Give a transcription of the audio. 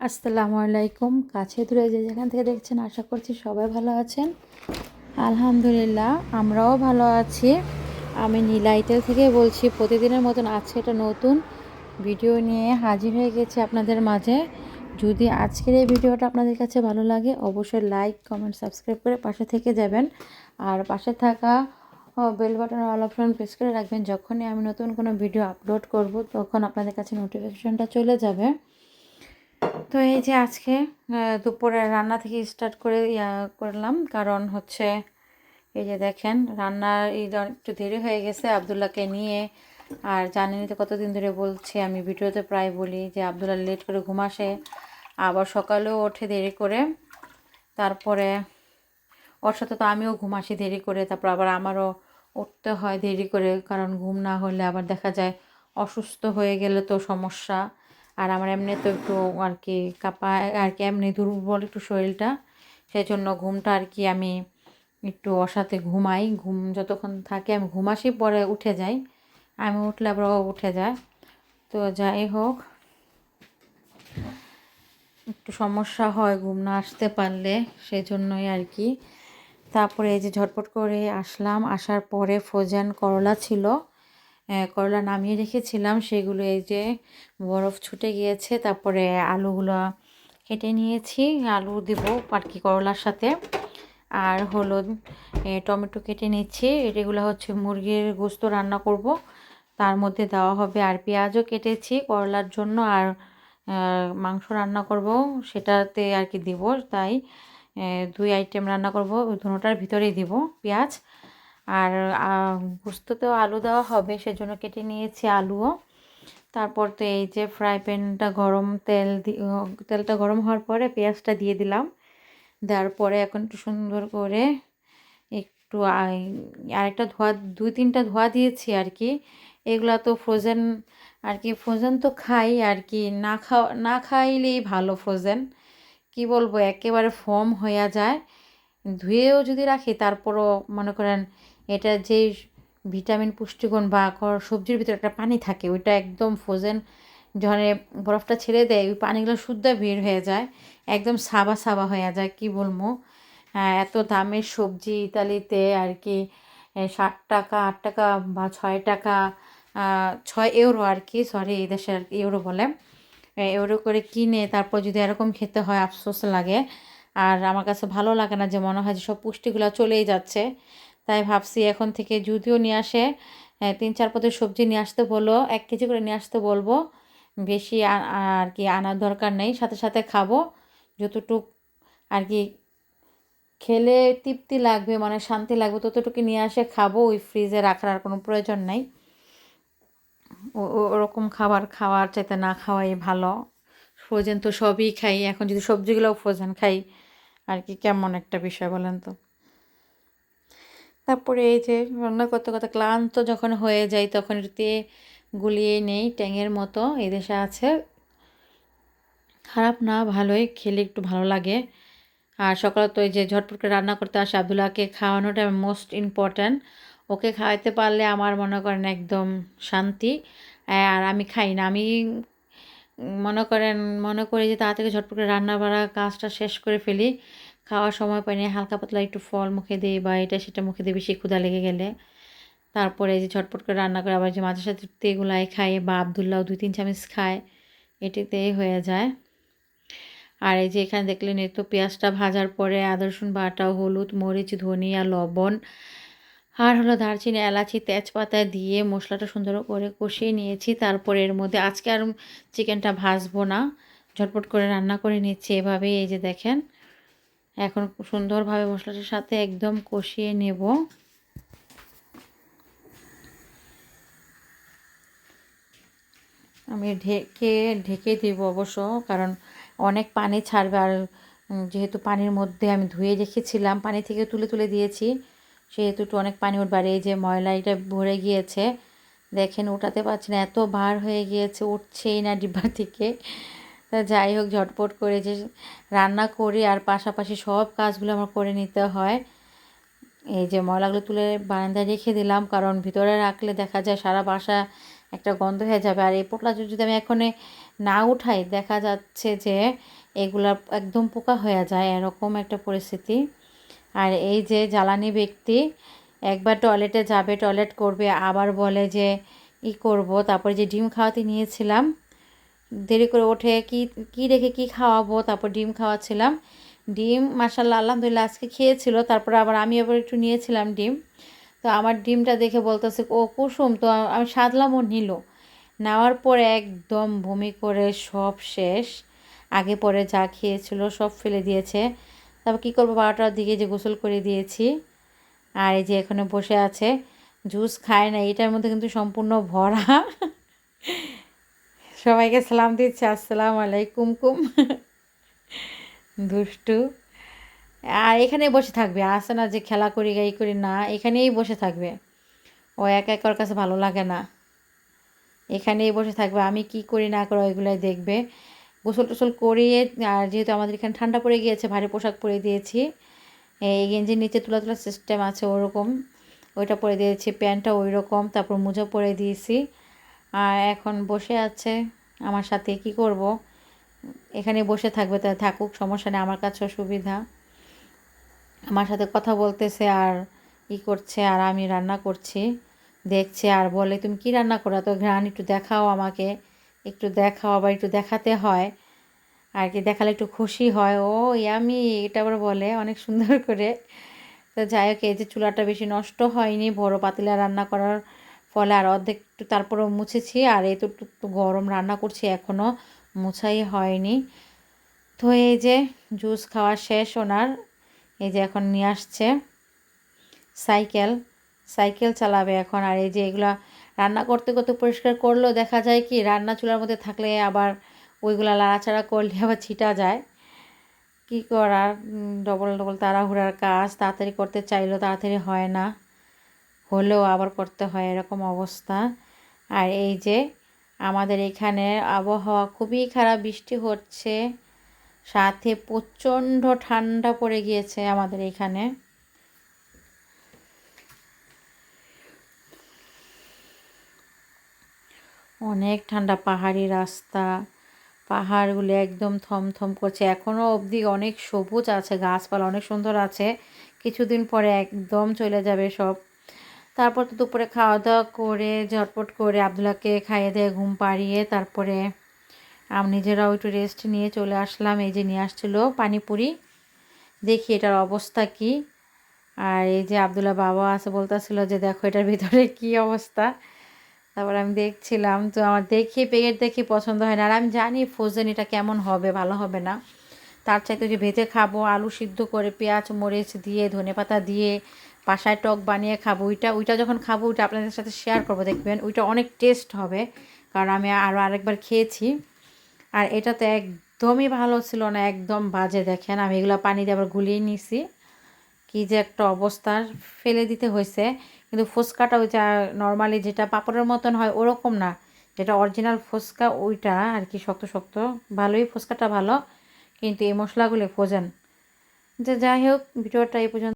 আসসালামু আলাইকুম। কাছে দূরে যে যেখান থেকে দেখছেন আশা করছি সবাই ভালো আছেন। আলহামদুলিল্লাহ আমরাও ভালো আছি। আমি নীলাইটেল থেকে বলছি। প্রতিদিনের মতন আজকে একটা নতুন ভিডিও নিয়ে হাজির হয়ে গেছি আপনাদের মাঝে। যদি আজকের এই ভিডিওটা আপনাদের কাছে ভালো লাগে অবশ্যই লাইক কমেন্ট সাবস্ক্রাইব করে পাশে থেকে যাবেন। আর পাশে থাকা bell button all option press করে রাখবেন। যখনই আমি নতুন কোনো ভিডিও আপলোড করব তখন আপনাদের কাছে নোটিফিকেশনটা চলে যাবে। তো এই যে আজকে দুপুরে রান্না থেকে স্টার্ট করে করলাম, কারণ হচ্ছে এই যে দেখেন রান্নার একটু দেরি হয়ে গেছে আবদুল্লাহকে নিয়ে। আর জানেনই তো কতদিন ধরে বলছি, আমি ভিডিওতে প্রায় বলি যে আবদুল্লাহ লেট করে ঘুম আসে, আবার সকালেও ওঠে দেরি করে। তারপরে ওর সাথে তো আমিও ঘুম আসি দেরি করে, তারপর আবার আমারও উঠতে হয় দেরি করে, কারণ ঘুম না হলে আবার দেখা যায় অসুস্থ হয়ে গেলে তো সমস্যা। আর আমার এমনি তো একটু আর কি কাঁপায় আর কি, এমনি দুর্বল একটু শরীরটা, সেই জন্য ঘুমটা আর কি আমি একটু ওর সাথে ঘুমাই। ঘুম যতক্ষণ থাকে আমি ঘুম আসি, পরে উঠে যাই। আমি উঠলে আবার ও উঠে যায়। তো যাই হোক, একটু সমস্যা হয় ঘুম না আসতে পারলে, সেই জন্যই আর কি। তারপরে এই যে ঝটপট করে আসলাম, আসার পরে ফ্রোজেন করলা ছিল, করলা নামিয়ে রেখেছিলাম, সেগুলো এই যে বরফ ছুটে গিয়েছে। তারপরে আলুগুলো কেটে নিয়েছি, আলু দেবো আর কি করলার সাথে। আর হলো টমেটো কেটে নিচ্ছি, এগুলো হচ্ছে মুরগির গোস্ত রান্না করব, তার মধ্যে দেওয়া হবে। আর পেঁয়াজও কেটেছি করলার জন্য, আর মাংস রান্না করব সেটাতে আর কি দিব, তাই দুই আইটেম রান্না করব, দুটোটার ভিতরেই দিব পেঁয়াজ। আর গোস্ততেও আলু দেওয়া হবে, সেজন্য কেটে নিয়েছি আলুও। তারপর তো এই যে ফ্রাই প্যানটা গরম, তেলটা গরম হওয়ার পরে পেঁয়াজটা দিয়ে দিলাম। দেওয়ার পরে এখন একটু সুন্দর করে একটু আরেকটা ধোয়া, দুই তিনটা ধোয়া দিয়েছি আর কি। এগুলা তো ফ্রোজেন আর কি, ফ্রোজেন তো খাই আর কি, না খাইলেই ভালো। ফ্রোজেন কি বলবো, একেবারে ফর্ম হয়ে যায়। ধুয়েও যদি রাখি তারপরও মনে করেন এটা যে ভিটামিন পুষ্টিগুণ বা সবজির ভিতরে একটা পানি থাকে, ওইটা একদম ফ্রোজেন যখন বরফটা ছেড়ে দেয় ওই পানিগুলো শুদ্ধ বের হয়ে যায়, একদম সাবা সাবা হয়ে যায়। কি বলবো, এত দামের সবজি ইতালিতে আর কি 7 টাকা 8 টাকা বা 6 টাকা, 6 ইউরো আর কি, সরি এই দেশে আর কি ইউরো বলে, ইউরো করে কিনে তারপর যদি এরকম খেতে হয় আফসোস লাগে। আর আমার কাছে ভালো লাগে না, যে মনে হয় যে সব পুষ্টিগুলো চলেই যাচ্ছে। তাই ভাবছি এখন থেকে যদিও নিয়ে আসে 3-4 পদের সবজি নিয়ে আসতে বলো, 1 কেজি করে নিয়ে আসতে বলবো। বেশি আর কি আনার দরকার নেই, সাথে সাথে খাবো যতটুক আর কি খেলে তৃপ্তি লাগবে, মানে শান্তি লাগবে, ততটুকু নিয়ে আসে খাবো। ওই ফ্রিজে রাখার আর কোনো প্রয়োজন নেই। ওরকম খাবার খাওয়ার চাইতে না খাওয়াই ভালো। ফ্রোজেন তো সবই খাই, এখন যদি সবজিগুলোও ফ্রোজেন খাই আর কি কেমন একটা বিষয় বলেন তো। তারপরে এই যে রান্না করতে করতে ক্লান্ত যখন হয়ে যায় তখন এটাতে গুলিয়ে নেই, ট্যাঙের মতো এদেশে আছে। খারাপ না, ভালোই, খেলে একটু ভালো লাগে। আর সকালে তো এই যে ঝটপট করে রান্না করতে আসে, আবদুল্লাহকে খাওয়ানোটা মোস্ট ইম্পর্ট্যান্ট। ওকে খাওয়াতে পারলে আমার মনে করেন একদম শান্তি। আর আমি খাই না, আমি মনে করি যে তাড়াতাড়ি ঝটপট করে রান্না বাড়া কাজটা শেষ করে ফেলি। খাওয়ার সময় পাই না, হালকা পাতলা একটু ফল মুখে দিই বা এটা সেটা মুখে দিই বেশি ক্ষুধা লেগে গেলে। তারপরে এই যে ঝটপট করে রান্না করে আবার যে মাঝে সাথে এগুলাই খাই, বা আবদুল্লাহও 2-3 চামচ খায়, এটিতেই হয়ে যায়। আর এই যে এখানে দেখলেন এই তো পেঁয়াজটা ভাজার পরে আদা রসুন বাটা, হলুদ মরিচ ধনিয়া লবণ আর হলো দারচিনি এলাচি তেজপাতা দিয়ে মশলাটা সুন্দর করে কষিয়ে নিয়েছি। তারপরে এর মধ্যে আজকে আর চিকেনটা ভাজবো না, ঝটপট করে রান্না করে নিচ্ছি এভাবেই। এই যে দেখেন এখন সুন্দরভাবে মশলাটার সাথে একদম কষিয়ে নেব। আমি ঢেকে ঢেকে দেব অবশ্য, কারণ অনেক পানি ছাড়বে। আর যেহেতু পানির মধ্যে আমি ধুয়ে রেখেছিলাম, পানি থেকে তুলে তুলে দিয়েছি, সেহেতু একটু অনেক পানি উঠবে। আর এই যে ময়লা এটা ভরে গিয়েছে, দেখেন উঠাতে পারছি না, এত বার হয়ে গিয়েছে, উঠছেই না ডিব্বা থেকে। তা যাই হোক, ঝটপট করে যে রান্না করি আর পাশাপাশি সব কাজগুলো আমার করে নিতে হয়। এই যে ময়লাগুলো তুলে বারান্দায় রেখে দিলাম, কারণ ভিতরে রাখলে দেখা যায় সারা বাসা একটা গন্ধ হয়ে যাবে। আর এই পোটলা যদি আমি এখন না উঠাই দেখা যাচ্ছে যে এগুলা একদম পোকা হয়ে যায়, এরকম একটা পরিস্থিতি। আর এই যে জ্বালানি ব্যক্তি একবার টয়লেটে যাবে, টয়লেট করবে, আবার বলে যে করব। তারপরে যে ডিম খাওয়াতে নিয়েছিলাম, দেরি করে ওঠে কি কি রেখে কি খাওয়াবো, তারপর ডিম খাওয়াচ্ছিলাম। ডিম মাশাআল্লাহ আলহামদুলিল্লাহ আজকে খেয়েছিল। তারপরে আবার আমি একটু নিয়েছিলাম ডিম। তো আমার ডিমটা দেখে বলতেছে ও কুসুম, তো আমি সাধলাম, ও নিল। নেওয়ার পরে একদম বমি করে সব শেষ। আগে পরে যা খেয়েছিল সব ফেলে দিয়েছে। তারপর কী করবো, 12টার দিকে যে গোসল করে দিয়েছি। আর এই যে এখানে বসে আছে, জুস খায় না, এটার মধ্যে কিন্তু সম্পূর্ণ ভরা। সবাইকে সালাম দিচ্ছে, আসসালামু আলাইকুম কুম। দুষ্টু। আর এখানেই বসে থাকবে, আসে না যে খেলা করি গাই করি, না, এখানেই বসে থাকবে। ও একা একার কাছে ভালো লাগে না, এখানেই বসে থাকবে। আমি কি করি না করি ওইগুলাই দেখবে। গোসল টোসল করিয়ে, আর যেহেতু আমাদের এখানে ঠান্ডা পড়ে গিয়েছে, ভারী পোশাক পরে দিয়েছি। এই গেঞ্জির নিচে তুলা তুলা সিস্টেম আছে ওরকম, ওইটা পরে দিয়েছি। প্যান্টটা ওই রকম, তারপর মোজা পরে দিয়েছি। আর এখন বসে আছে আমার সাথে। কি করব, এখানে বসে থাকবে, তা থাকুক, সমস্যা নেই, আমার কাছেও সুবিধা। আমার সাথে কথা বলতেছে আর করছে, আর আমি রান্না করছি দেখছে। আর বলে তুমি কি রান্না করো, তো ঘ্রাণ একটু দেখাও আমাকে, একটু দেখাও, আবার একটু দেখাতে হয় আর কি, দেখালে একটু খুশি হয় ও। আমি এটা আবার বলে অনেক সুন্দর করে। তো যাই হোক, এই যে চুলাটা বেশি নষ্ট হয়নি বড় পাতিলা রান্না করার ফলে, আর অর্ধেক একটু তারপরেও মুছেছি। আর এই তো একটু গরম রান্না করছি, এখনও মুছাই হয়নি। তো এই যে জুস খাওয়া শেষ ওনার। এই যে এখন নিয়ে আসছে সাইকেল, সাইকেল চালাবে এখন। আর এই যে এগুলা রান্না করতে করতে পরিষ্কার করলেও দেখা যায় কি, রান্না চুলার মধ্যে থাকলে আবার ওইগুলা লাড়াচাড়া করলে আবার ছিটা যায়। কি করার, ডবল ডবল তাড়াহুড়ার কাজ, তাড়াতাড়ি করতে চাইলেও তাড়াতাড়ি হয় না, হলেও আবার করতে হয়, এরকম অবস্থা। আর এই যে আমাদের এখানে আবহাওয়া খুবই খারাপ, বৃষ্টি হচ্ছে, সাথে প্রচণ্ড ঠান্ডা পড়ে গিয়েছে আমাদের এখানে। অনেক ঠান্ডা, পাহাড়ি রাস্তা, পাহাড়গুলো একদম থমথম করছে। এখনও অবধি অনেক সবুজ আছে, গাছপালা অনেক সুন্দর আছে, কিছুদিন পরে একদম চলে যাবে সব। তারপর তো দুপুরে খাওয়া দাওয়া করে ঝটপট করে আবদুল্লাহকে খাইয়ে দিয়ে ঘুম পাড়িয়ে তারপরে আমি নিজেরাও একটু রেস্ট নিয়ে চলে আসলাম। এই যে নিয়ে আসছিলো পানিপুরি, দেখি এটার অবস্থা কি। আর এই যে আবদুল্লাহ বাবা আছে, বলতেছিল যে দেখো এটার ভিতরে কি অবস্থা। তারপর আমি দেখছিলাম, তো আমার দেখি প্যাকেট দেখি পছন্দ হয় না। আর আমি জানি ফ্রোজেন এটা কেমন হবে, ভালো হবে না। তার চাইতে যে ভেজে খাবো, আলু সিদ্ধ করে পেঁয়াজ মরিচ দিয়ে ধনেপাতা দিয়ে বাসায় টক বানিয়ে খাবো, ওইটা যখন খাবো ওইটা আপনাদের সাথে শেয়ার করবো, দেখবেন ওইটা অনেক টেস্ট হবে। কারণ আমি আরও আরেকবার খেয়েছি, আর এটা তো একদমই ভালো ছিল না, একদম বাজে। দেখেন আমি এগুলো পানি দিয়ে আবার গুলিয়ে নিছি, কি যে একটা অবস্থা, ফেলে দিতে হয়েছে। কিন্তু ফুচকাটা ওই যা নর্মালি যেটা পাপড়ের মতন হয় ওরকম না, যেটা অরিজিনাল ফুচকা ওইটা আর কি, শক্ত শক্ত, ভালোই ফুচকাটা ভালো, কিন্তু এই মশলাগুলো ফ্রোজেন। যে যাই হোক, ভিডিওটা এই পর্যন্ত।